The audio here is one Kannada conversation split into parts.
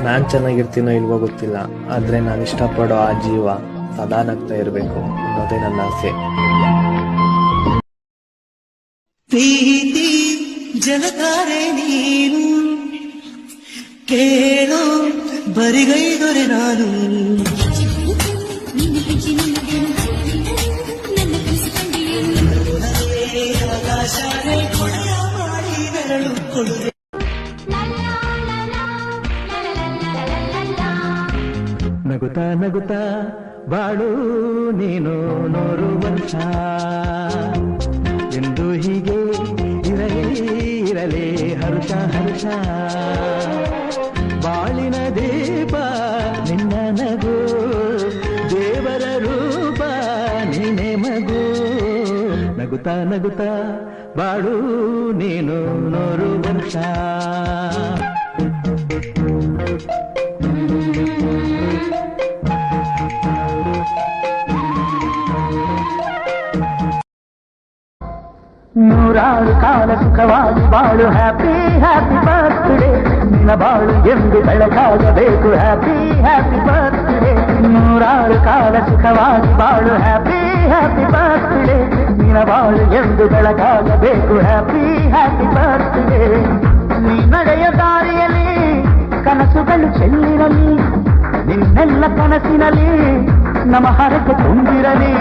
ನಾನು ಚೆನ್ನಾಗಿರ್ತೀನೋ ಇಲ್ವೋ ಗೊತ್ತಿಲ್ಲ, ಆದರೆ ನಾನು ಇಷ್ಟಪಡೋ ಆ ಜೀವ ಸದಾ ನಗ್ತಾ ಇರಬೇಕು ಅನ್ನೋದೇ ನನ್ನ ಆಸೆ. ಪ್ರೀತಿ ಜಲತಾರೆ ನೀನು ಕೇಳೋ ಬರಿಗೈದೊರೆ ನಾನು. ಆಕಾಶವೇ ಕೊಡೆಯ ಮಾಡಿ ಬೆರಳು ಕೊಡುವೆ. ನಗುತ್ತಾ ನಗುತ್ತಾ ಬಾಳು ನೀನು 100 ವರ್ಷ ಎಂದು ಹೀಗೆ ಇರಲಿ ಹರುಷ ಹರುಷ. ಬಾಳಿನ ದೀಪ ನಿನ್ನ ನಗು, ದೇವರ ರೂಪ ನೀನೆ ಮಗು. ನಗುತ್ತಾ ನಗುತ್ತಾ ಬಾಳು ನೀನು 100 ವರ್ಷ. ನೂರಾರು ಕಾಲ ಸುಖವಾಗಿ ಬಾಳು, ಹ್ಯಾಪಿ ಹ್ಯಾಪಿ ಬರ್ತ್ಡೇ. ನಿನ್ನ ಬಾಳು ಎಂದು ಬೆಳಕಾಗಬೇಕು, ಹ್ಯಾಪಿ ಹ್ಯಾಪಿ ಬರ್ತ್ಡೇ. ನೂರಾರು ಕಾಲ ಸುಖವಾಗಿ ಬಾಳು, ಹ್ಯಾಪಿ ಹ್ಯಾಪಿ ಬರ್ತ್ಡೇ. ನಿನ್ನ ಬಾಳು ಎಂದು ಬೆಳಕಾಗಬೇಕು, ಹ್ಯಾಪಿ ಹ್ಯಾಪಿ ಬರ್ತ್ಡೇ. ನೀ ನಡೆಯ ದಾರಿಯಲ್ಲಿ ಕನಸುಗಳು ಚೆಲ್ಲಿರಲಿ, ನಿನ್ನೆಲ್ಲ ಕನಸಿನಲ್ಲಿ ನಮ್ಮ ಹರಕೆ ತುಂಬಿರಲಿ.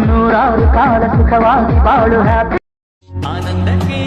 ನೂರಾರು ಕಾಲ ಸುಖವಾಗಿ ಬಾಳು, ಹ್ಯಾಪಿ. ಆನಂದಕ್ಕೆ